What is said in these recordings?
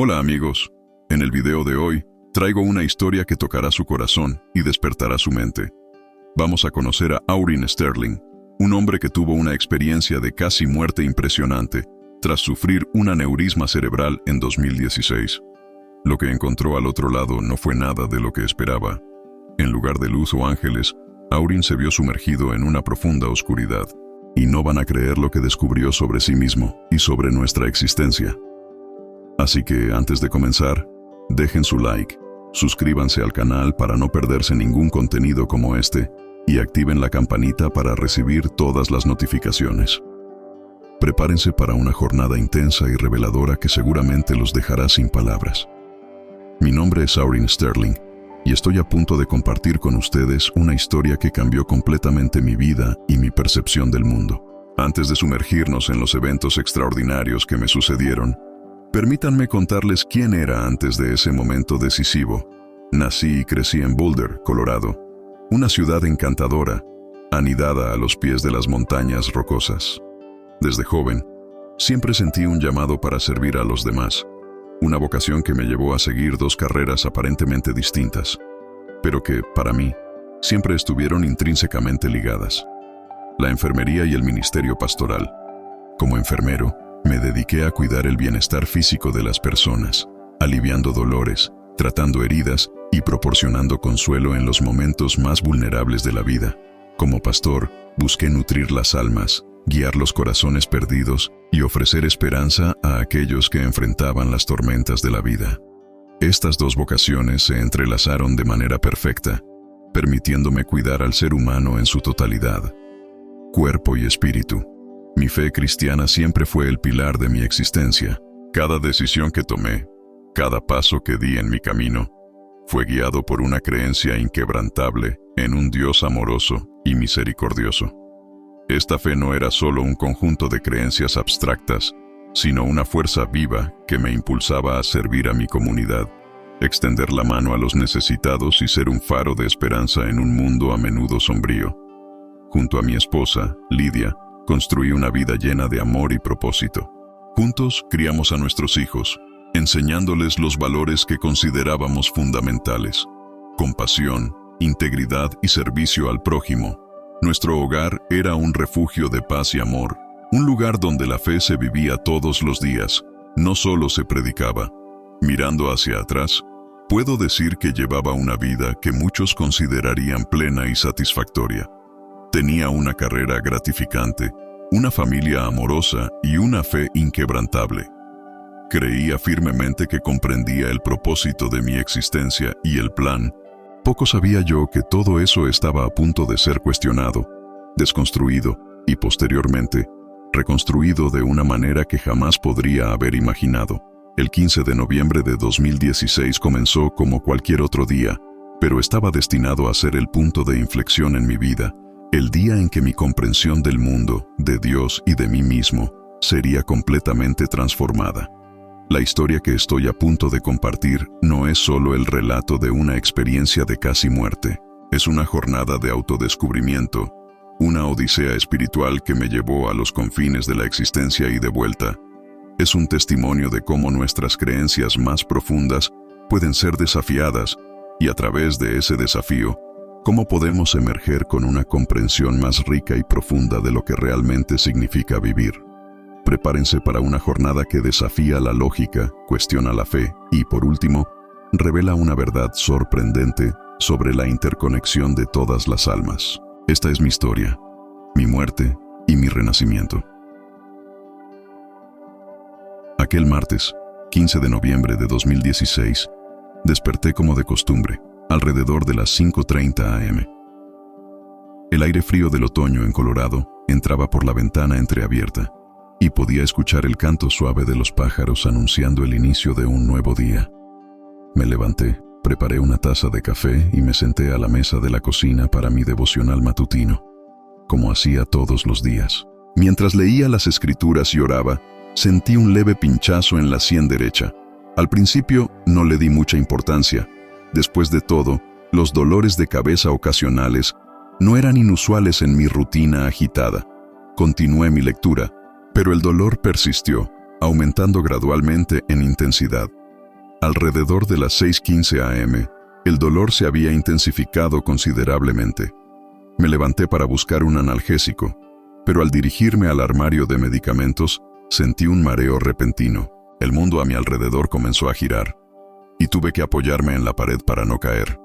Hola amigos, en el video de hoy traigo una historia que tocará su corazón y despertará su mente. Vamos a conocer a Auryn Sterling, un hombre que tuvo una experiencia de casi muerte impresionante tras sufrir un aneurisma cerebral en 2016. Lo que encontró al otro lado no fue nada de lo que esperaba. En lugar de luz o ángeles, Auryn se vio sumergido en una profunda oscuridad. Y no van a creer lo que descubrió sobre sí mismo y sobre nuestra existencia. Así que antes de comenzar, dejen su like, suscríbanse al canal para no perderse ningún contenido como este y activen la campanita para recibir todas las notificaciones. Prepárense para una jornada intensa y reveladora que seguramente los dejará sin palabras. Mi nombre es Auryn Sterling y estoy a punto de compartir con ustedes una historia que cambió completamente mi vida y mi percepción del mundo. Antes de sumergirnos en los eventos extraordinarios que me sucedieron, permítanme contarles quién era antes de ese momento decisivo. Nací y crecí en Boulder, Colorado, una ciudad encantadora, anidada a los pies de las montañas rocosas. Desde joven, siempre sentí un llamado para servir a los demás, una vocación que me llevó a seguir dos carreras aparentemente distintas, pero que, para mí, siempre estuvieron intrínsecamente ligadas: la enfermería y el ministerio pastoral. Como enfermero, me dediqué a cuidar el bienestar físico de las personas, aliviando dolores, tratando heridas y proporcionando consuelo en los momentos más vulnerables de la vida. Como pastor, busqué nutrir las almas, guiar los corazones perdidos y ofrecer esperanza a aquellos que enfrentaban las tormentas de la vida. Estas dos vocaciones se entrelazaron de manera perfecta, permitiéndome cuidar al ser humano en su totalidad, cuerpo y espíritu. Mi fe cristiana siempre fue el pilar de mi existencia. Cada decisión que tomé, cada paso que di en mi camino, fue guiado por una creencia inquebrantable en un Dios amoroso y misericordioso. Esta fe no era solo un conjunto de creencias abstractas, sino una fuerza viva que me impulsaba a servir a mi comunidad, extender la mano a los necesitados y ser un faro de esperanza en un mundo a menudo sombrío. Junto a mi esposa, Lidia, construí una vida llena de amor y propósito. Juntos criamos a nuestros hijos, enseñándoles los valores que considerábamos fundamentales: compasión, integridad y servicio al prójimo. Nuestro hogar era un refugio de paz y amor, un lugar donde la fe se vivía todos los días, no solo se predicaba. Mirando hacia atrás, puedo decir que llevaba una vida que muchos considerarían plena y satisfactoria. Tenía una carrera gratificante, una familia amorosa y una fe inquebrantable. Creía firmemente que comprendía el propósito de mi existencia y el plan. Poco sabía yo que todo eso estaba a punto de ser cuestionado, desconstruido y posteriormente reconstruido de una manera que jamás podría haber imaginado. El 15 de noviembre de 2016 comenzó como cualquier otro día, pero estaba destinado a ser el punto de inflexión en mi vida, el día en que mi comprensión del mundo, de Dios y de mí mismo sería completamente transformada. La historia que estoy a punto de compartir no es solo el relato de una experiencia de casi muerte. Es una jornada de autodescubrimiento, una odisea espiritual que me llevó a los confines de la existencia y de vuelta. Es un testimonio de cómo nuestras creencias más profundas pueden ser desafiadas y a través de ese desafío, cómo podemos emerger con una comprensión más rica y profunda de lo que realmente significa vivir. Prepárense para una jornada que desafía la lógica, cuestiona la fe y, por último, revela una verdad sorprendente sobre la interconexión de todas las almas. Esta es mi historia, mi muerte y mi renacimiento. Aquel martes, 15 de noviembre de 2016, desperté como de costumbre, alrededor de las 5:30 am. El aire frío del otoño en Colorado entraba por la ventana entreabierta y podía escuchar el canto suave de los pájaros anunciando el inicio de un nuevo día. Me levanté, preparé una taza de café y me senté a la mesa de la cocina para mi devocional matutino, como hacía todos los días. Mientras leía las escrituras y oraba, sentí un leve pinchazo en la sien derecha. Al principio no le di mucha importancia. Después de todo, los dolores de cabeza ocasionales no eran inusuales en mi rutina agitada. Continué mi lectura, pero el dolor persistió, aumentando gradualmente en intensidad. Alrededor de las 6:15 am, el dolor se había intensificado considerablemente. Me levanté para buscar un analgésico, pero al dirigirme al armario de medicamentos, sentí un mareo repentino. El mundo a mi alrededor comenzó a girar, y tuve que apoyarme en la pared para no caer.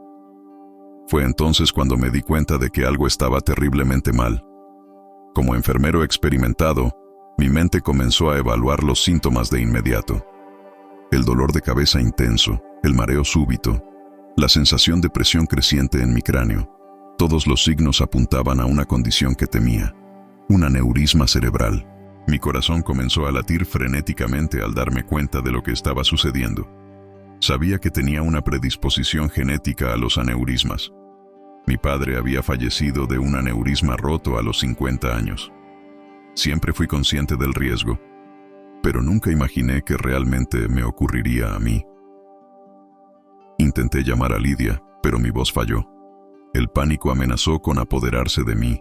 Fue entonces cuando me di cuenta de que algo estaba terriblemente mal. Como enfermero experimentado, mi mente comenzó a evaluar los síntomas de inmediato. El dolor de cabeza intenso, el mareo súbito, la sensación de presión creciente en mi cráneo. Todos los signos apuntaban a una condición que temía, un aneurisma cerebral. Mi corazón comenzó a latir frenéticamente al darme cuenta de lo que estaba sucediendo. Sabía que tenía una predisposición genética a los aneurismas. Mi padre había fallecido de un aneurisma roto a los 50 años. Siempre fui consciente del riesgo, pero nunca imaginé que realmente me ocurriría a mí. Intenté llamar a Lidia, pero mi voz falló. El pánico amenazó con apoderarse de mí,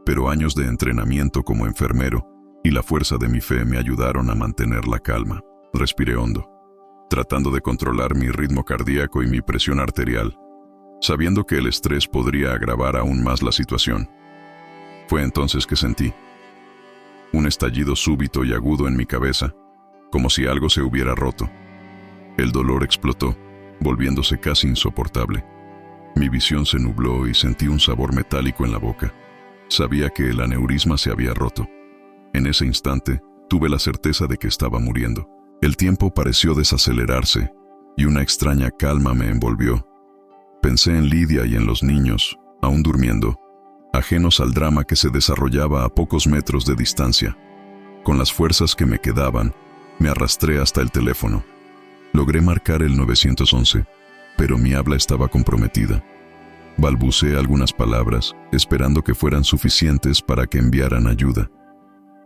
pero años de entrenamiento como enfermero y la fuerza de mi fe me ayudaron a mantener la calma. Respiré hondo, tratando de controlar mi ritmo cardíaco y mi presión arterial, sabiendo que el estrés podría agravar aún más la situación. Fue entonces que sentí un estallido súbito y agudo en mi cabeza, como si algo se hubiera roto. El dolor explotó, volviéndose casi insoportable. Mi visión se nubló y sentí un sabor metálico en la boca. Sabía que el aneurisma se había roto. En ese instante, tuve la certeza de que estaba muriendo. El tiempo pareció desacelerarse, y una extraña calma me envolvió. Pensé en Lidia y en los niños, aún durmiendo, ajenos al drama que se desarrollaba a pocos metros de distancia. Con las fuerzas que me quedaban, me arrastré hasta el teléfono. Logré marcar el 911, pero mi habla estaba comprometida. Balbuceé algunas palabras, esperando que fueran suficientes para que enviaran ayuda.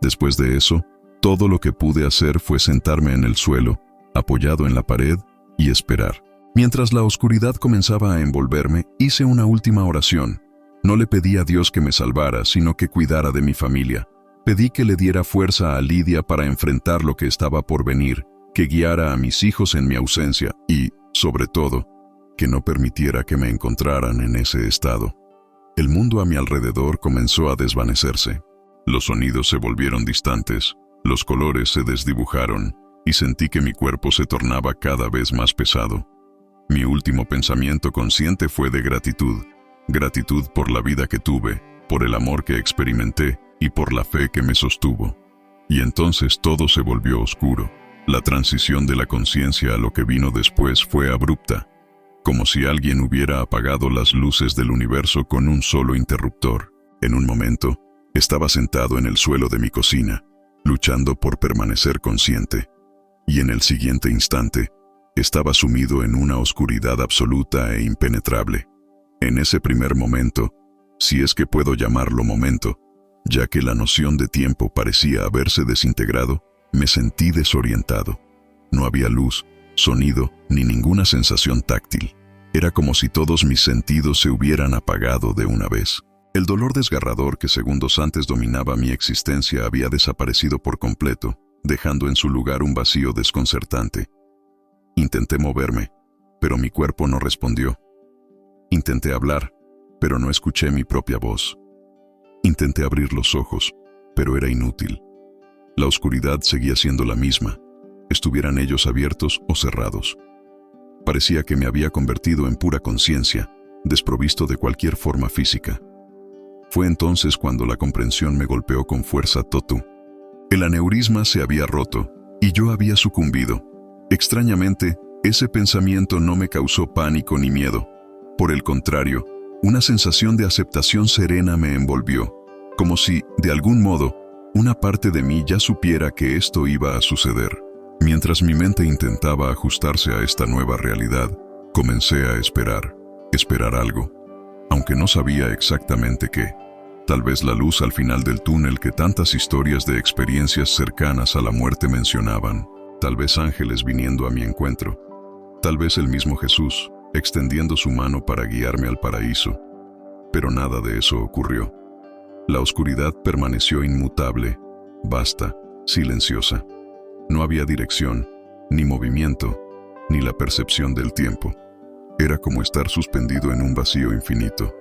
Después de eso, todo lo que pude hacer fue sentarme en el suelo, apoyado en la pared, y esperar. Mientras la oscuridad comenzaba a envolverme, hice una última oración. No le pedí a Dios que me salvara, sino que cuidara de mi familia. Pedí que le diera fuerza a Lidia para enfrentar lo que estaba por venir, que guiara a mis hijos en mi ausencia y, sobre todo, que no permitiera que me encontraran en ese estado. El mundo a mi alrededor comenzó a desvanecerse. Los sonidos se volvieron distantes, los colores se desdibujaron y sentí que mi cuerpo se tornaba cada vez más pesado. Mi último pensamiento consciente fue de gratitud. Gratitud por la vida que tuve, por el amor que experimenté y por la fe que me sostuvo. Y entonces todo se volvió oscuro. La transición de la conciencia a lo que vino después fue abrupta, como si alguien hubiera apagado las luces del universo con un solo interruptor. En un momento, estaba sentado en el suelo de mi cocina, luchando por permanecer consciente, y en el siguiente instante, estaba sumido en una oscuridad absoluta e impenetrable. En ese primer momento, si es que puedo llamarlo momento, ya que la noción de tiempo parecía haberse desintegrado, me sentí desorientado. No había luz, sonido, ni ninguna sensación táctil. Era como si todos mis sentidos se hubieran apagado de una vez. El dolor desgarrador que segundos antes dominaba mi existencia había desaparecido por completo, dejando en su lugar un vacío desconcertante. Intenté moverme, pero mi cuerpo no respondió. Intenté hablar, pero no escuché mi propia voz. Intenté abrir los ojos, pero era inútil. La oscuridad seguía siendo la misma, estuvieran ellos abiertos o cerrados. Parecía que me había convertido en pura conciencia, desprovisto de cualquier forma física. Fue entonces cuando la comprensión me golpeó con fuerza totu. El aneurisma se había roto, y yo había sucumbido. Extrañamente, ese pensamiento no me causó pánico ni miedo. Por el contrario, una sensación de aceptación serena me envolvió, como si, de algún modo, una parte de mí ya supiera que esto iba a suceder. Mientras mi mente intentaba ajustarse a esta nueva realidad, comencé a esperar algo, aunque no sabía exactamente qué. Tal vez la luz al final del túnel que tantas historias de experiencias cercanas a la muerte mencionaban, tal vez ángeles viniendo a mi encuentro, tal vez el mismo Jesús, extendiendo su mano para guiarme al paraíso. Pero nada de eso ocurrió. La oscuridad permaneció inmutable, vasta, silenciosa. No había dirección, ni movimiento, ni la percepción del tiempo. Era como estar suspendido en un vacío infinito.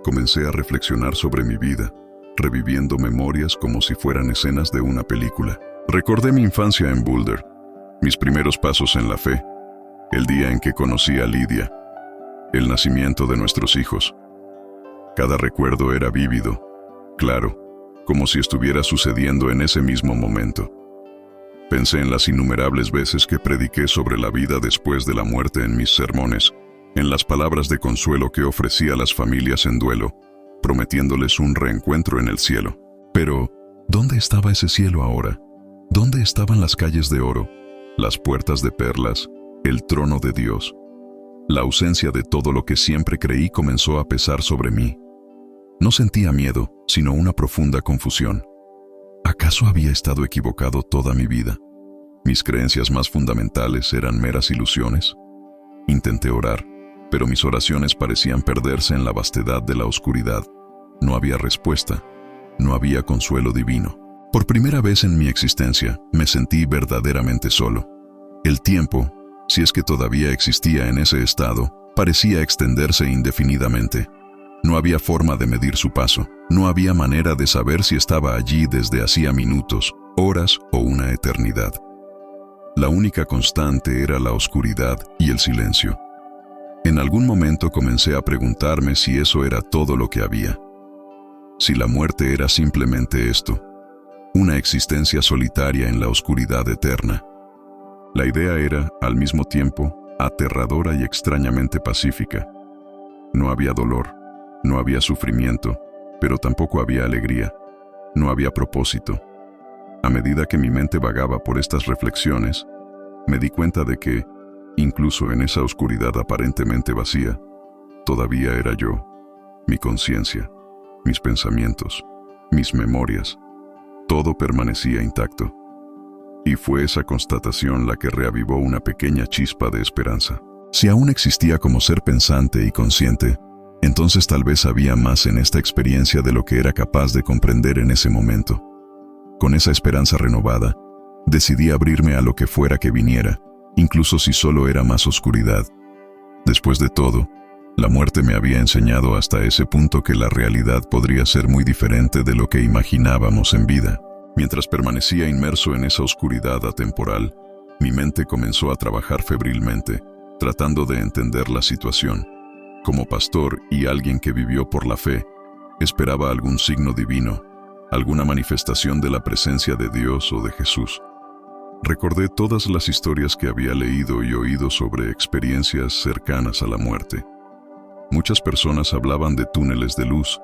Comencé a reflexionar sobre mi vida, reviviendo memorias como si fueran escenas de una película. Recordé mi infancia en Boulder, mis primeros pasos en la fe, el día en que conocí a Lidia, el nacimiento de nuestros hijos. Cada recuerdo era vívido, claro, como si estuviera sucediendo en ese mismo momento. Pensé en las innumerables veces que prediqué sobre la vida después de la muerte en mis sermones, en las palabras de consuelo que ofrecí a las familias en duelo, prometiéndoles un reencuentro en el cielo. Pero, ¿dónde estaba ese cielo ahora? ¿Dónde estaban las calles de oro, las puertas de perlas, el trono de Dios? La ausencia de todo lo que siempre creí comenzó a pesar sobre mí. No sentía miedo, sino una profunda confusión. ¿Acaso había estado equivocado toda mi vida? ¿Mis creencias más fundamentales eran meras ilusiones? Intenté orar, pero mis oraciones parecían perderse en la vastedad de la oscuridad. No había respuesta, no había consuelo divino. Por primera vez en mi existencia, me sentí verdaderamente solo. El tiempo, si es que todavía existía en ese estado, parecía extenderse indefinidamente. No había forma de medir su paso, no había manera de saber si estaba allí desde hacía minutos, horas o una eternidad. La única constante era la oscuridad y el silencio. En algún momento comencé a preguntarme si eso era todo lo que había. Si la muerte era simplemente esto, una existencia solitaria en la oscuridad eterna. La idea era, al mismo tiempo, aterradora y extrañamente pacífica. No había dolor, no había sufrimiento, pero tampoco había alegría, no había propósito. A medida que mi mente vagaba por estas reflexiones, me di cuenta de que, incluso en esa oscuridad aparentemente vacía, todavía era yo, mi conciencia, mis pensamientos, mis memorias, todo permanecía intacto. Y fue esa constatación la que reavivó una pequeña chispa de esperanza. Si aún existía como ser pensante y consciente, entonces tal vez había más en esta experiencia de lo que era capaz de comprender en ese momento. Con esa esperanza renovada, decidí abrirme a lo que fuera que viniera, incluso si solo era más oscuridad. Después de todo, la muerte me había enseñado hasta ese punto que la realidad podría ser muy diferente de lo que imaginábamos en vida. Mientras permanecía inmerso en esa oscuridad atemporal, mi mente comenzó a trabajar febrilmente, tratando de entender la situación. Como pastor y alguien que vivió por la fe, esperaba algún signo divino, alguna manifestación de la presencia de Dios o de Jesús. Recordé todas las historias que había leído y oído sobre experiencias cercanas a la muerte. Muchas personas hablaban de túneles de luz,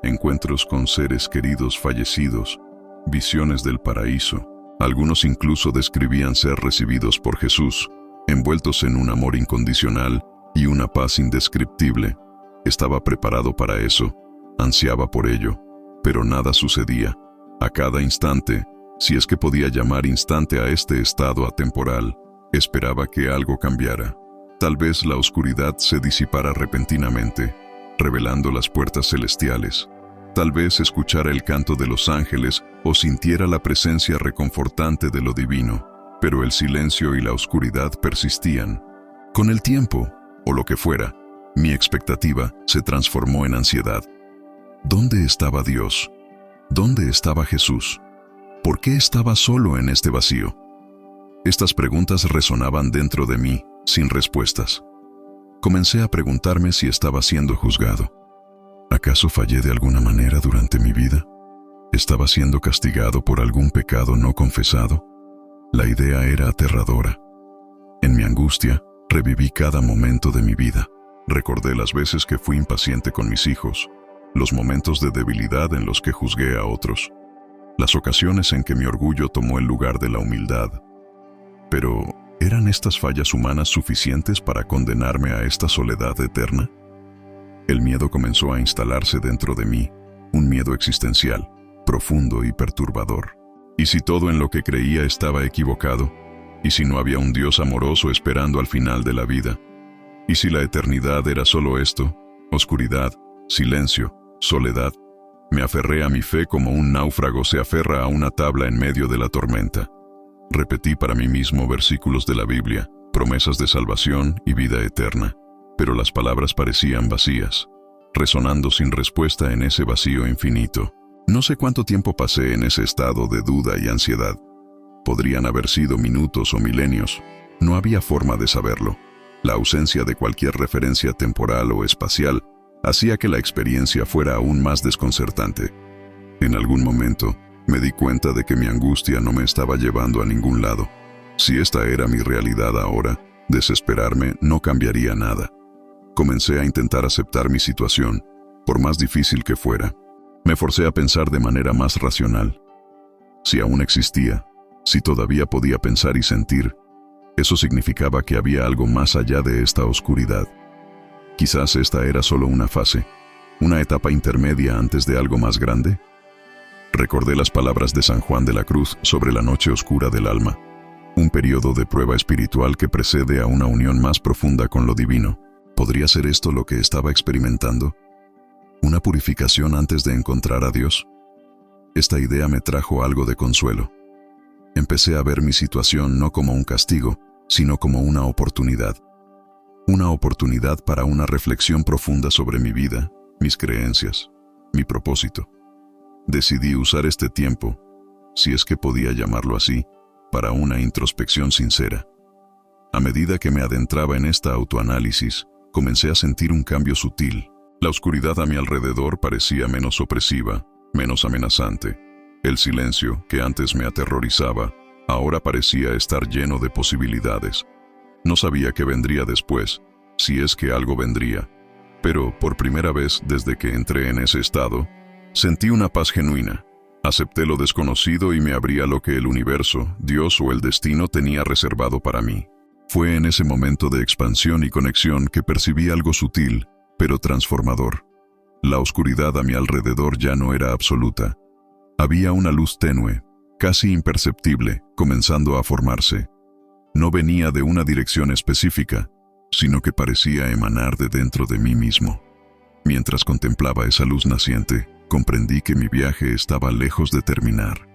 encuentros con seres queridos fallecidos, visiones del paraíso. Algunos incluso describían ser recibidos por Jesús, envueltos en un amor incondicional y una paz indescriptible. Estaba preparado para eso, ansiaba por ello, pero nada sucedía. A cada instante, si es que podía llamar instante a este estado atemporal, esperaba que algo cambiara. Tal vez la oscuridad se disipara repentinamente, revelando las puertas celestiales. Tal vez escuchara el canto de los ángeles o sintiera la presencia reconfortante de lo divino, pero el silencio y la oscuridad persistían. Con el tiempo, o lo que fuera, mi expectativa se transformó en ansiedad. ¿Dónde estaba Dios? ¿Dónde estaba Jesús? ¿Por qué estaba solo en este vacío? Estas preguntas resonaban dentro de mí, sin respuestas. Comencé a preguntarme si estaba siendo juzgado. ¿Acaso fallé de alguna manera durante mi vida? ¿Estaba siendo castigado por algún pecado no confesado? La idea era aterradora. En mi angustia, reviví cada momento de mi vida. Recordé las veces que fui impaciente con mis hijos, los momentos de debilidad en los que juzgué a otros, las ocasiones en que mi orgullo tomó el lugar de la humildad. Pero, ¿eran estas fallas humanas suficientes para condenarme a esta soledad eterna? El miedo comenzó a instalarse dentro de mí, un miedo existencial, profundo y perturbador. ¿Y si todo en lo que creía estaba equivocado? ¿Y si no había un Dios amoroso esperando al final de la vida? ¿Y si la eternidad era solo esto? Oscuridad, silencio, soledad. Me aferré a mi fe como un náufrago se aferra a una tabla en medio de la tormenta. Repetí para mí mismo versículos de la Biblia, promesas de salvación y vida eterna, pero las palabras parecían vacías, resonando sin respuesta en ese vacío infinito. No sé cuánto tiempo pasé en ese estado de duda y ansiedad. Podrían haber sido minutos o milenios. No había forma de saberlo. La ausencia de cualquier referencia temporal o espacial hacía que la experiencia fuera aún más desconcertante. En algún momento, me di cuenta de que mi angustia no me estaba llevando a ningún lado. Si esta era mi realidad ahora, desesperarme no cambiaría nada. Comencé a intentar aceptar mi situación, por más difícil que fuera. Me forcé a pensar de manera más racional. Si aún existía, si todavía podía pensar y sentir, eso significaba que había algo más allá de esta oscuridad. Quizás esta era solo una fase, una etapa intermedia antes de algo más grande. Recordé las palabras de San Juan de la Cruz sobre la noche oscura del alma, un periodo de prueba espiritual que precede a una unión más profunda con lo divino. ¿Podría ser esto lo que estaba experimentando? ¿Una purificación antes de encontrar a Dios? Esta idea me trajo algo de consuelo. Empecé a ver mi situación no como un castigo, sino como una oportunidad. Una oportunidad para una reflexión profunda sobre mi vida, mis creencias, mi propósito. Decidí usar este tiempo, si es que podía llamarlo así, para una introspección sincera. A medida que me adentraba en esta autoanálisis, comencé a sentir un cambio sutil. La oscuridad a mi alrededor parecía menos opresiva, menos amenazante. El silencio, que antes me aterrorizaba, ahora parecía estar lleno de posibilidades. No sabía qué vendría después, si es que algo vendría, pero por primera vez desde que entré en ese estado, sentí una paz genuina. Acepté lo desconocido y me abrí a lo que el universo, Dios o el destino tenía reservado para mí. Fue en ese momento de expansión y conexión que percibí algo sutil, pero transformador. La oscuridad a mi alrededor ya no era absoluta. Había una luz tenue, casi imperceptible, comenzando a formarse. No venía de una dirección específica, sino que parecía emanar de dentro de mí mismo. Mientras contemplaba esa luz naciente, comprendí que mi viaje estaba lejos de terminar.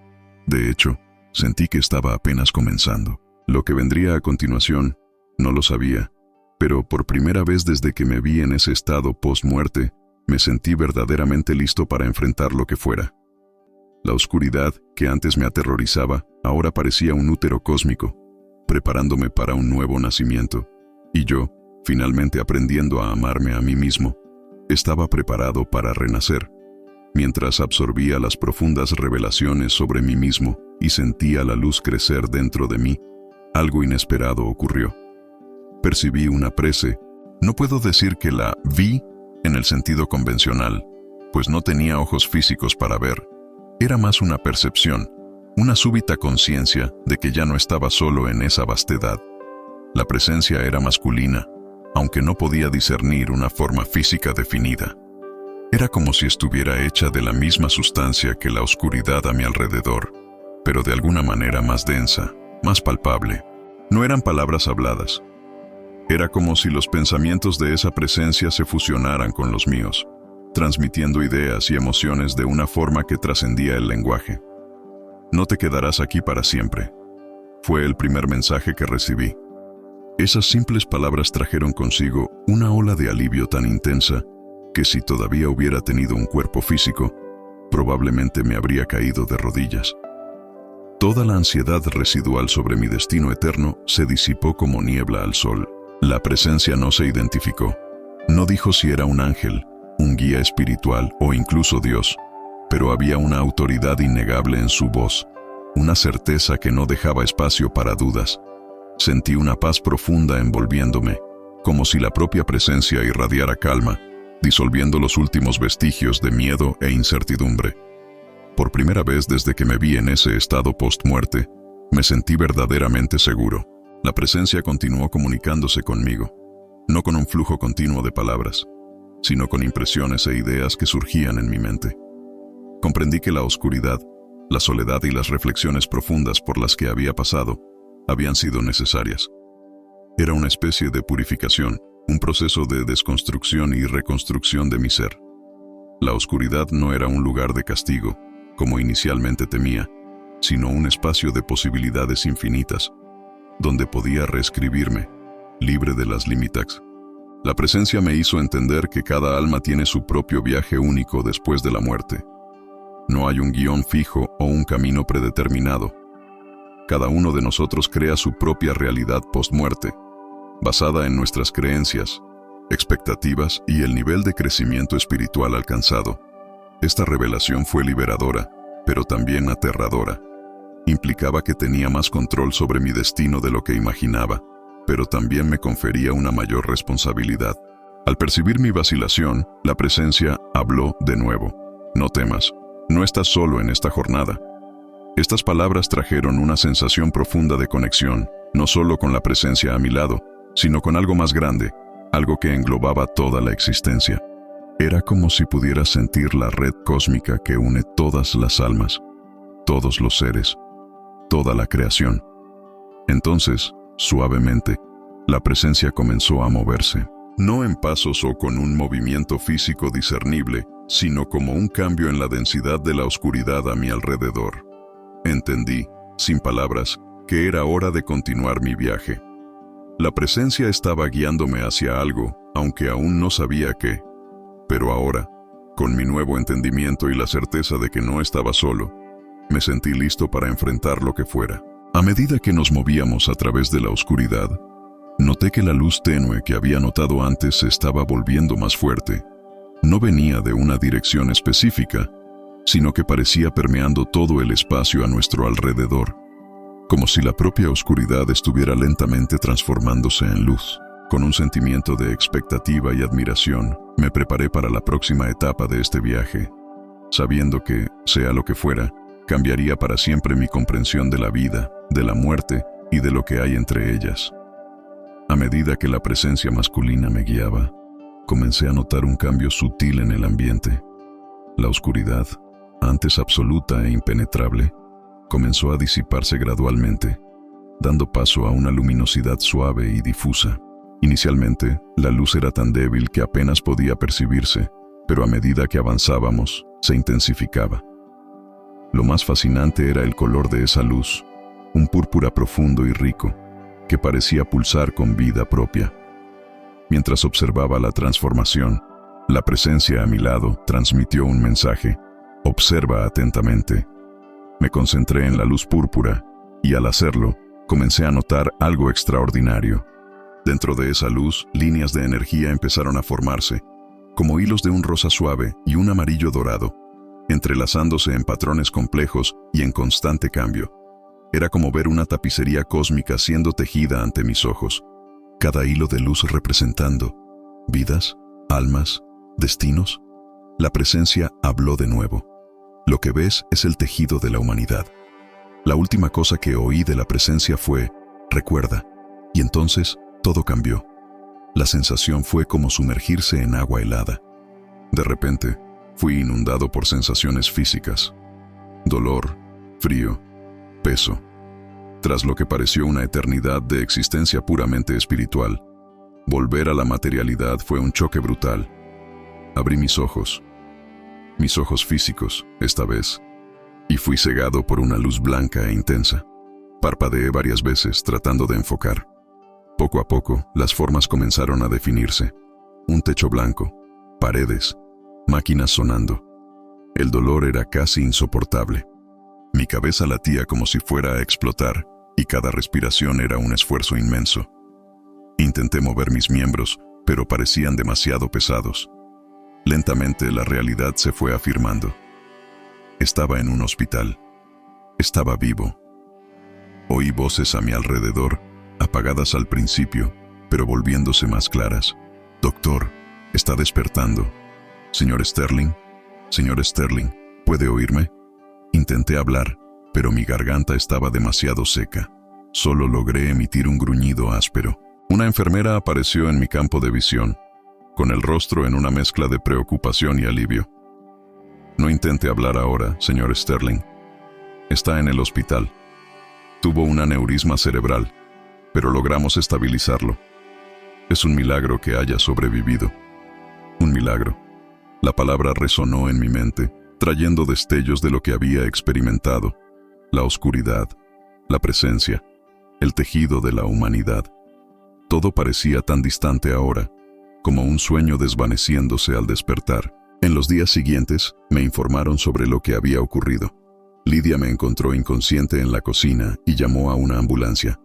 De hecho, sentí que estaba apenas comenzando. Lo que vendría a continuación, no lo sabía, pero por primera vez desde que me vi en ese estado post-muerte, me sentí verdaderamente listo para enfrentar lo que fuera. La oscuridad, que antes me aterrorizaba, ahora parecía un útero cósmico, preparándome para un nuevo nacimiento. Y yo, finalmente aprendiendo a amarme a mí mismo, estaba preparado para renacer. Mientras absorbía las profundas revelaciones sobre mí mismo y sentía la luz crecer dentro de mí, algo inesperado ocurrió. Percibí una prece. No puedo decir que la vi en el sentido convencional, pues no tenía ojos físicos para ver. Era más una percepción, una súbita conciencia de que ya no estaba solo en esa vastedad. La presencia era masculina, aunque no podía discernir una forma física definida. Era como si estuviera hecha de la misma sustancia que la oscuridad a mi alrededor, pero de alguna manera más densa, más palpable. No eran palabras habladas. Era como si los pensamientos de esa presencia se fusionaran con los míos, transmitiendo ideas y emociones de una forma que trascendía el lenguaje. No te quedarás aquí para siempre. Fue el primer mensaje que recibí. Esas simples palabras trajeron consigo una ola de alivio tan intensa que si todavía hubiera tenido un cuerpo físico, probablemente me habría caído de rodillas. Toda la ansiedad residual sobre mi destino eterno se disipó como niebla al sol. La presencia no se identificó. No dijo si era un ángel, un guía espiritual o incluso Dios, pero había una autoridad innegable en su voz, una certeza que no dejaba espacio para dudas. Sentí una paz profunda envolviéndome, como si la propia presencia irradiara calma, disolviendo los últimos vestigios de miedo e incertidumbre. Por primera vez desde que me vi en ese estado post-muerte, me sentí verdaderamente seguro. La presencia continuó comunicándose conmigo, no con un flujo continuo de palabras, sino con impresiones e ideas que surgían en mi mente. Comprendí que la oscuridad, la soledad y las reflexiones profundas por las que había pasado habían sido necesarias. Era una especie de purificación, un proceso de desconstrucción y reconstrucción de mi ser. La oscuridad no era un lugar de castigo, como inicialmente temía, sino un espacio de posibilidades infinitas, donde podía reescribirme, libre de las límites. La presencia me hizo entender que cada alma tiene su propio viaje único después de la muerte. No hay un guión fijo o un camino predeterminado. Cada uno de nosotros crea su propia realidad post-muerte, basada en nuestras creencias, expectativas y el nivel de crecimiento espiritual alcanzado. Esta revelación fue liberadora, pero también aterradora. Implicaba que tenía más control sobre mi destino de lo que imaginaba, pero también me confería una mayor responsabilidad. Al percibir mi vacilación, la presencia habló de nuevo. No temas, no estás solo en esta jornada. Estas palabras trajeron una sensación profunda de conexión, no solo con la presencia a mi lado, sino con algo más grande, algo que englobaba toda la existencia. Era como si pudiera sentir la red cósmica que une todas las almas, todos los seres, toda la creación. Entonces, suavemente, la presencia comenzó a moverse, no en pasos o con un movimiento físico discernible, sino como un cambio en la densidad de la oscuridad a mi alrededor. Entendí, sin palabras, que era hora de continuar mi viaje. La presencia estaba guiándome hacia algo, aunque aún no sabía qué. Pero ahora, con mi nuevo entendimiento y la certeza de que no estaba solo, me sentí listo para enfrentar lo que fuera. A medida que nos movíamos a través de la oscuridad, noté que la luz tenue que había notado antes se estaba volviendo más fuerte. No venía de una dirección específica, sino que parecía permeando todo el espacio a nuestro alrededor, como si la propia oscuridad estuviera lentamente transformándose en luz. Con un sentimiento de expectativa y admiración, me preparé para la próxima etapa de este viaje, sabiendo que, sea lo que fuera, cambiaría para siempre mi comprensión de la vida, de la muerte y de lo que hay entre ellas. A medida que la presencia masculina me guiaba, comencé a notar un cambio sutil en el ambiente. La oscuridad, antes absoluta e impenetrable, comenzó a disiparse gradualmente, dando paso a una luminosidad suave y difusa. Inicialmente, la luz era tan débil que apenas podía percibirse, pero a medida que avanzábamos, se intensificaba. Lo más fascinante era el color de esa luz, un púrpura profundo y rico, que parecía pulsar con vida propia. Mientras observaba la transformación, la presencia a mi lado transmitió un mensaje: observa atentamente. Me concentré en la luz púrpura, y al hacerlo, comencé a notar algo extraordinario. Dentro de esa luz, líneas de energía empezaron a formarse, como hilos de un rosa suave y un amarillo dorado, entrelazándose en patrones complejos y en constante cambio. Era como ver una tapicería cósmica siendo tejida ante mis ojos, cada hilo de luz representando vidas, almas, destinos. La presencia habló de nuevo. Lo que ves es el tejido de la humanidad. La última cosa que oí de la presencia fue: recuerda. Y entonces, todo cambió. La sensación fue como sumergirse en agua helada. De repente, fui inundado por sensaciones físicas: dolor, frío, peso. Tras lo que pareció una eternidad de existencia puramente espiritual, volver a la materialidad fue un choque brutal. Abrí mis ojos físicos, esta vez, y fui cegado por una luz blanca e intensa. Parpadeé varias veces tratando de enfocar. Poco a poco, las formas comenzaron a definirse. Un techo blanco, paredes, máquinas sonando. El dolor era casi insoportable. Mi cabeza latía como si fuera a explotar, y cada respiración era un esfuerzo inmenso. Intenté mover mis miembros, pero parecían demasiado pesados. Lentamente la realidad se fue afirmando. Estaba en un hospital. Estaba vivo. Oí voces a mi alrededor, apagadas al principio, pero volviéndose más claras. «Doctor, está despertando. Señor Sterling, ¿puede oírme?» Intenté hablar, pero mi garganta estaba demasiado seca. Solo logré emitir un gruñido áspero. Una enfermera apareció en mi campo de visión, con el rostro en una mezcla de preocupación y alivio. «No intente hablar ahora, señor Sterling. Está en el hospital. Tuvo un aneurisma cerebral, pero logramos estabilizarlo. Es un milagro que haya sobrevivido. Un milagro». La palabra resonó en mi mente, trayendo destellos de lo que había experimentado: la oscuridad, la presencia, el tejido de la humanidad. Todo parecía tan distante ahora, como un sueño desvaneciéndose al despertar. En los días siguientes, me informaron sobre lo que había ocurrido. Lidia me encontró inconsciente en la cocina y llamó a una ambulancia.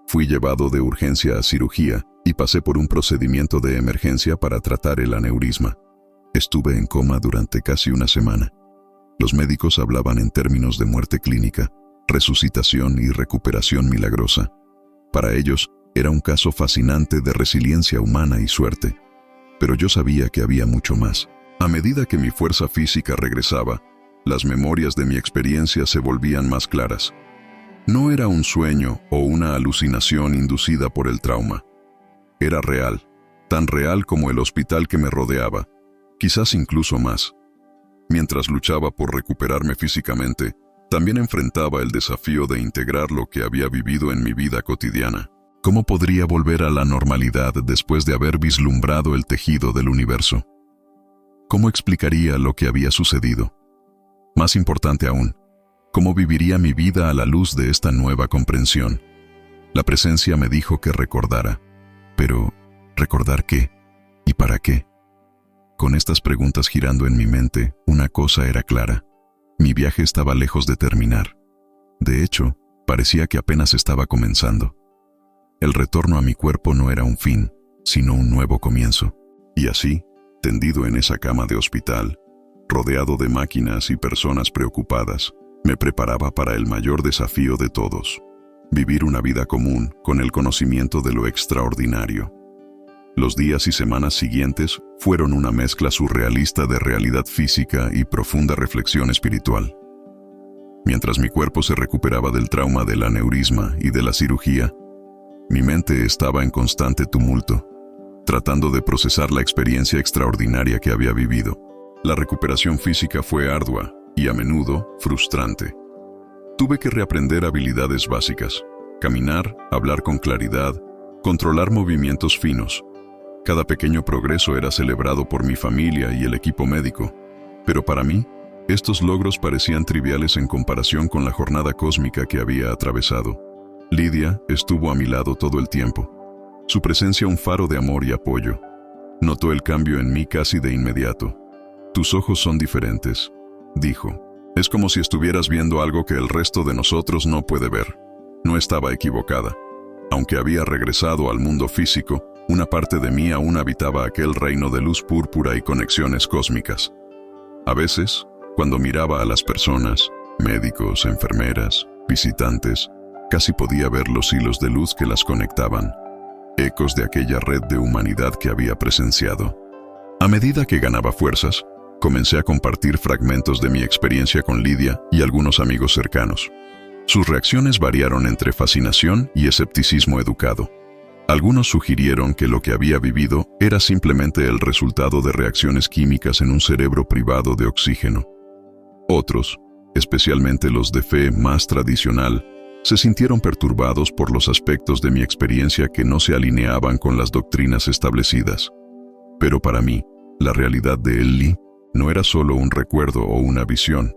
Fui llevado de urgencia a cirugía y pasé por un procedimiento de emergencia para tratar el aneurisma. Estuve en coma durante casi una semana. Los médicos hablaban en términos de muerte clínica, resucitación y recuperación milagrosa. Para ellos, era un caso fascinante de resiliencia humana y suerte. Pero yo sabía que había mucho más. A medida que mi fuerza física regresaba, las memorias de mi experiencia se volvían más claras. No era un sueño o una alucinación inducida por el trauma. Era real, tan real como el hospital que me rodeaba, quizás incluso más. Mientras luchaba por recuperarme físicamente, también enfrentaba el desafío de integrar lo que había vivido en mi vida cotidiana. ¿Cómo podría volver a la normalidad después de haber vislumbrado el tejido del universo? ¿Cómo explicaría lo que había sucedido? Más importante aún, ¿cómo viviría mi vida a la luz de esta nueva comprensión? La presencia me dijo que recordara. Pero, ¿recordar qué? ¿Y para qué? Con estas preguntas girando en mi mente, una cosa era clara. Mi viaje estaba lejos de terminar. De hecho, parecía que apenas estaba comenzando. El retorno a mi cuerpo no era un fin, sino un nuevo comienzo. Y así, tendido en esa cama de hospital, rodeado de máquinas y personas preocupadas, me preparaba para el mayor desafío de todos: vivir una vida común con el conocimiento de lo extraordinario. Los días y semanas siguientes fueron una mezcla surrealista de realidad física y profunda reflexión espiritual. Mientras mi cuerpo se recuperaba del trauma del aneurisma y de la cirugía, mi mente estaba en constante tumulto, tratando de procesar la experiencia extraordinaria que había vivido. La recuperación física fue ardua y a menudo frustrante. Tuve que reaprender habilidades básicas: caminar, hablar con claridad, controlar movimientos finos. Cada pequeño progreso era celebrado por mi familia y el equipo médico, pero para mí, estos logros parecían triviales en comparación con la jornada cósmica que había atravesado. Lidia estuvo a mi lado todo el tiempo, su presencia un faro de amor y apoyo. Notó el cambio en mí casi de inmediato. «Tus ojos son diferentes», dijo. «Es como si estuvieras viendo algo que el resto de nosotros no puede ver». No estaba equivocada. Aunque había regresado al mundo físico, una parte de mí aún habitaba aquel reino de luz púrpura y conexiones cósmicas. A veces, cuando miraba a las personas, médicos, enfermeras, visitantes, casi podía ver los hilos de luz que las conectaban, ecos de aquella red de humanidad que había presenciado. A medida que ganaba fuerzas, comencé a compartir fragmentos de mi experiencia con Lidia y algunos amigos cercanos. Sus reacciones variaron entre fascinación y escepticismo educado. Algunos sugirieron que lo que había vivido era simplemente el resultado de reacciones químicas en un cerebro privado de oxígeno. Otros, especialmente los de fe más tradicional, se sintieron perturbados por los aspectos de mi experiencia que no se alineaban con las doctrinas establecidas. Pero para mí, la realidad de Ellie no era solo un recuerdo o una visión,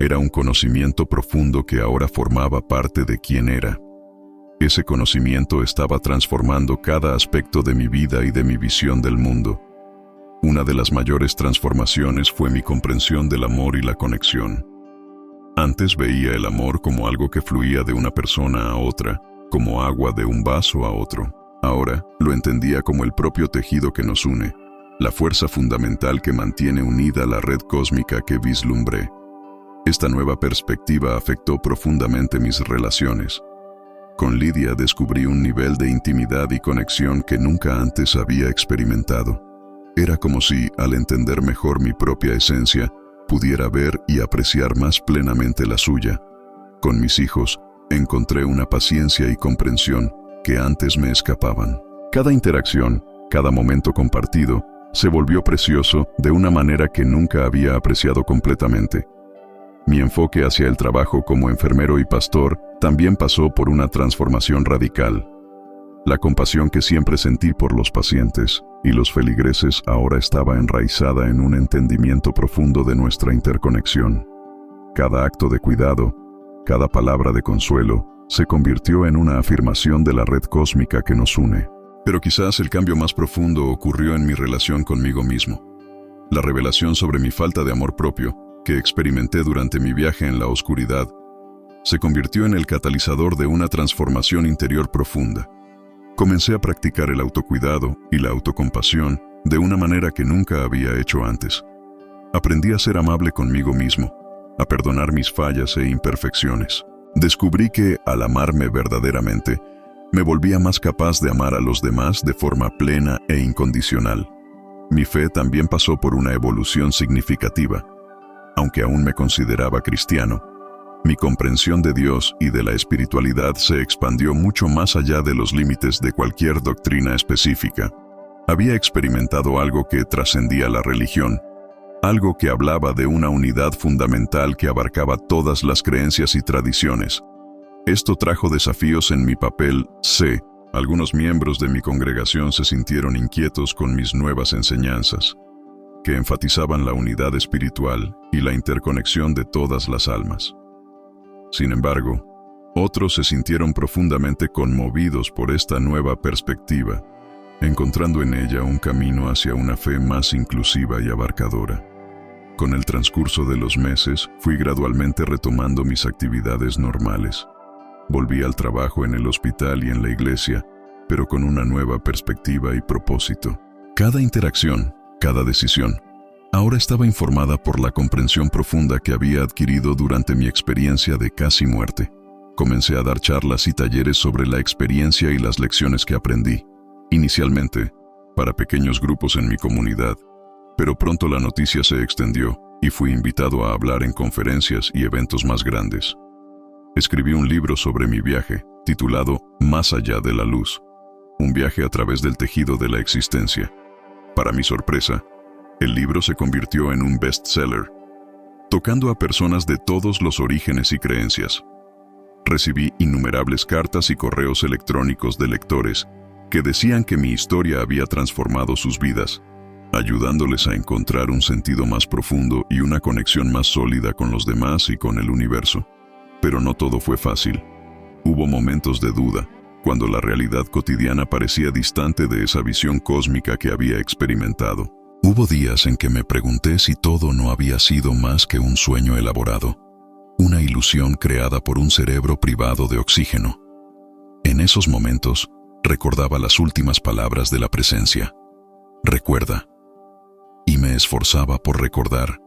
era un conocimiento profundo que ahora formaba parte de quién era. Ese conocimiento estaba transformando cada aspecto de mi vida y de mi visión del mundo. Una de las mayores transformaciones fue mi comprensión del amor y la conexión. Antes veía el amor como algo que fluía de una persona a otra, como agua de un vaso a otro. Ahora lo entendía como el propio tejido que nos une, la fuerza fundamental que mantiene unida la red cósmica que vislumbré. Esta nueva perspectiva afectó profundamente mis relaciones. Con Lidia descubrí un nivel de intimidad y conexión que nunca antes había experimentado. Era como si, al entender mejor mi propia esencia, pudiera ver y apreciar más plenamente la suya. Con mis hijos, encontré una paciencia y comprensión que antes me escapaban. Cada interacción, cada momento compartido, se volvió precioso de una manera que nunca había apreciado completamente. Mi enfoque hacia el trabajo como enfermero y pastor también pasó por una transformación radical. La compasión que siempre sentí por los pacientes y los feligreses ahora estaba enraizada en un entendimiento profundo de nuestra interconexión. Cada acto de cuidado, cada palabra de consuelo, se convirtió en una afirmación de la red cósmica que nos une. Pero quizás el cambio más profundo ocurrió en mi relación conmigo mismo. La revelación sobre mi falta de amor propio, que experimenté durante mi viaje en la oscuridad, se convirtió en el catalizador de una transformación interior profunda. Comencé a practicar el autocuidado y la autocompasión de una manera que nunca había hecho antes. Aprendí a ser amable conmigo mismo, a perdonar mis fallas e imperfecciones. Descubrí que, al amarme verdaderamente, me volvía más capaz de amar a los demás de forma plena e incondicional. Mi fe también pasó por una evolución significativa. Aunque aún me consideraba cristiano, mi comprensión de Dios y de la espiritualidad se expandió mucho más allá de los límites de cualquier doctrina específica. Había experimentado algo que trascendía la religión, algo que hablaba de una unidad fundamental que abarcaba todas las creencias y tradiciones. Esto trajo desafíos en mi papel C. Algunos miembros de mi congregación se sintieron inquietos con mis nuevas enseñanzas, que enfatizaban la unidad espiritual y la interconexión de todas las almas. Sin embargo, otros se sintieron profundamente conmovidos por esta nueva perspectiva, encontrando en ella un camino hacia una fe más inclusiva y abarcadora. Con el transcurso de los meses, fui gradualmente retomando mis actividades normales. Volví al trabajo en el hospital y en la iglesia, pero con una nueva perspectiva y propósito. Cada interacción, cada decisión, ahora estaba informada por la comprensión profunda que había adquirido durante mi experiencia de casi muerte. Comencé a dar charlas y talleres sobre la experiencia y las lecciones que aprendí, inicialmente para pequeños grupos en mi comunidad, pero pronto la noticia se extendió y fui invitado a hablar en conferencias y eventos más grandes. Escribí un libro sobre mi viaje, titulado Más allá de la luz, un viaje a través del tejido de la existencia. Para mi sorpresa, el libro se convirtió en un bestseller, tocando a personas de todos los orígenes y creencias. Recibí innumerables cartas y correos electrónicos de lectores que decían que mi historia había transformado sus vidas, ayudándoles a encontrar un sentido más profundo y una conexión más sólida con los demás y con el universo. Pero no todo fue fácil. Hubo momentos de duda, cuando la realidad cotidiana parecía distante de esa visión cósmica que había experimentado. Hubo días en que me pregunté si todo no había sido más que un sueño elaborado, una ilusión creada por un cerebro privado de oxígeno. En esos momentos, recordaba las últimas palabras de la presencia. Recuerda. Y me esforzaba por recordar,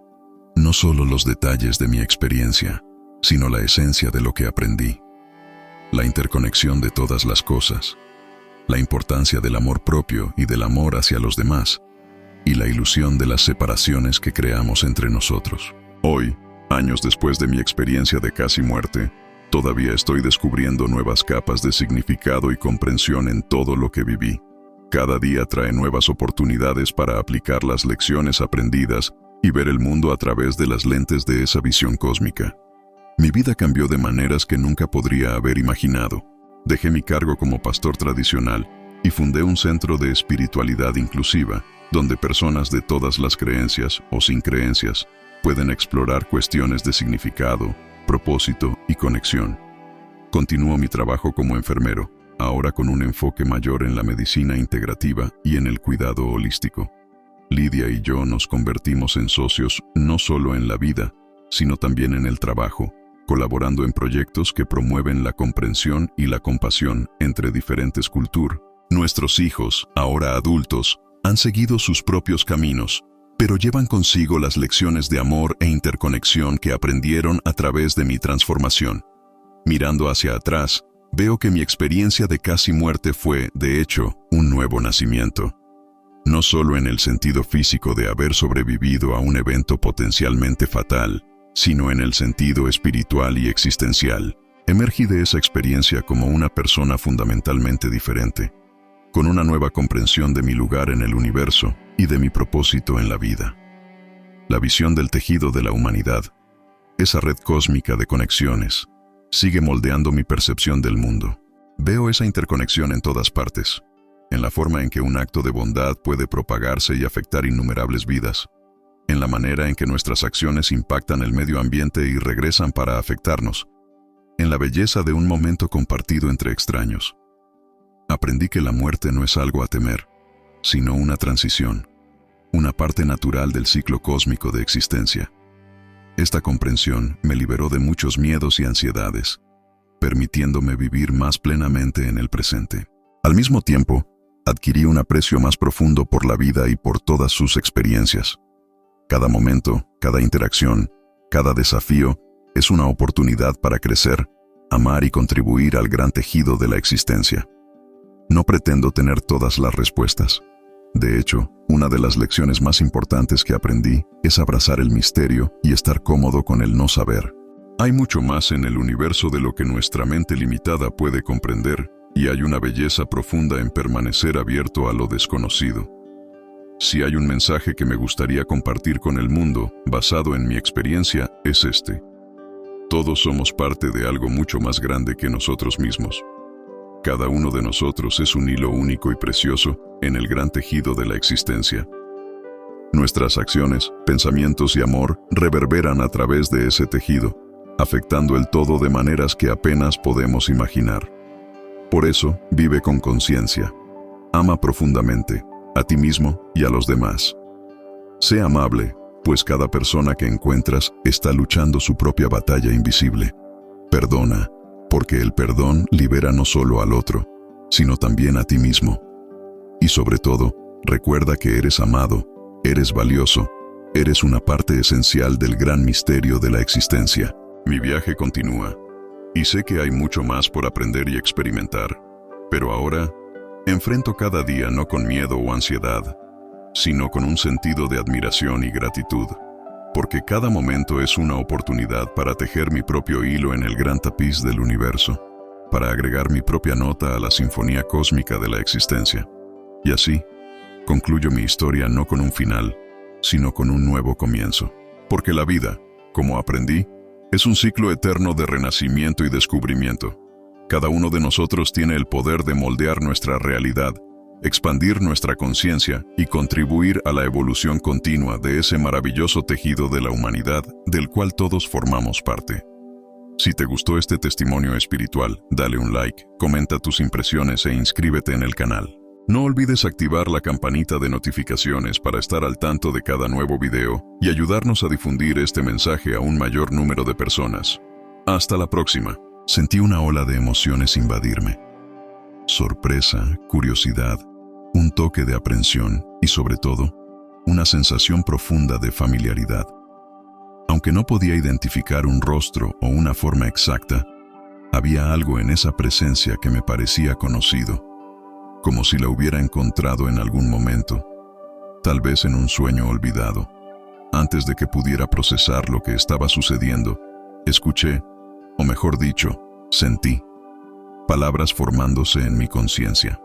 no solo los detalles de mi experiencia, sino la esencia de lo que aprendí. La interconexión de todas las cosas, la importancia del amor propio y del amor hacia los demás, y la ilusión de las separaciones que creamos entre nosotros. Hoy, años después de mi experiencia de casi muerte, todavía estoy descubriendo nuevas capas de significado y comprensión en todo lo que viví. Cada día trae nuevas oportunidades para aplicar las lecciones aprendidas y ver el mundo a través de las lentes de esa visión cósmica. Mi vida cambió de maneras que nunca podría haber imaginado. Dejé mi cargo como pastor tradicional y fundé un centro de espiritualidad inclusiva, donde personas de todas las creencias o sin creencias pueden explorar cuestiones de significado, propósito y conexión. Continúo mi trabajo como enfermero, ahora con un enfoque mayor en la medicina integrativa y en el cuidado holístico. Lidia y yo nos convertimos en socios no solo en la vida, sino también en el trabajo, colaborando en proyectos que promueven la comprensión y la compasión entre diferentes culturas. Nuestros hijos, ahora adultos, han seguido sus propios caminos, pero llevan consigo las lecciones de amor e interconexión que aprendieron a través de mi transformación. Mirando hacia atrás, veo que mi experiencia de casi muerte fue, de hecho, un nuevo nacimiento. No solo en el sentido físico de haber sobrevivido a un evento potencialmente fatal, sino en el sentido espiritual y existencial. Emergí de esa experiencia como una persona fundamentalmente diferente, con una nueva comprensión de mi lugar en el universo y de mi propósito en la vida. La visión del tejido de la humanidad, esa red cósmica de conexiones, sigue moldeando mi percepción del mundo. Veo esa interconexión en todas partes, en la forma en que un acto de bondad puede propagarse y afectar innumerables vidas, en la manera en que nuestras acciones impactan el medio ambiente y regresan para afectarnos, en la belleza de un momento compartido entre extraños. aprendí que la muerte no es algo a temer, sino una transición, una parte natural del ciclo cósmico de existencia. Esta comprensión me liberó de muchos miedos y ansiedades, permitiéndome vivir más plenamente en el presente. Al mismo tiempo, adquirí un aprecio más profundo por la vida y por todas sus experiencias. Cada momento, cada interacción, cada desafío es una oportunidad para crecer, amar y contribuir al gran tejido de la existencia. No pretendo tener todas las respuestas. De hecho, una de las lecciones más importantes que aprendí es abrazar el misterio y estar cómodo con el no saber. Hay mucho más en el universo de lo que nuestra mente limitada puede comprender, y hay una belleza profunda en permanecer abierto a lo desconocido. Si hay un mensaje que me gustaría compartir con el mundo, basado en mi experiencia, es este. Todos somos parte de algo mucho más grande que nosotros mismos. Cada uno de nosotros es un hilo único y precioso en el gran tejido de la existencia. Nuestras acciones, pensamientos y amor reverberan a través de ese tejido, afectando el todo de maneras que apenas podemos imaginar. Por eso, vive con conciencia. Ama profundamente, a ti mismo y a los demás. Sé amable, pues cada persona que encuentras está luchando su propia batalla invisible. Perdona, porque el perdón libera no solo al otro, sino también a ti mismo. Y sobre todo, recuerda que eres amado, eres valioso, eres una parte esencial del gran misterio de la existencia. Mi viaje continúa, y sé que hay mucho más por aprender y experimentar, pero ahora enfrento cada día no con miedo o ansiedad, sino con un sentido de admiración y gratitud, porque cada momento es una oportunidad para tejer mi propio hilo en el gran tapiz del universo, para agregar mi propia nota a la sinfonía cósmica de la existencia. Y así, concluyo mi historia no con un final, sino con un nuevo comienzo. Porque la vida, como aprendí, es un ciclo eterno de renacimiento y descubrimiento. Cada uno de nosotros tiene el poder de moldear nuestra realidad, expandir nuestra conciencia y contribuir a la evolución continua de ese maravilloso tejido de la humanidad del cual todos formamos parte. Si te gustó este testimonio espiritual, dale un like, comenta tus impresiones e inscríbete en el canal. No olvides activar la campanita de notificaciones para estar al tanto de cada nuevo video y ayudarnos a difundir este mensaje a un mayor número de personas. Hasta la próxima. Sentí una ola de emociones invadirme. Sorpresa, curiosidad, un toque de aprensión y sobre todo, una sensación profunda de familiaridad. Aunque no podía identificar un rostro o una forma exacta, había algo en esa presencia que me parecía conocido, como si la hubiera encontrado en algún momento, tal vez en un sueño olvidado. Antes de que pudiera procesar lo que estaba sucediendo, escuché, o mejor dicho, sentí, palabras formándose en mi conciencia.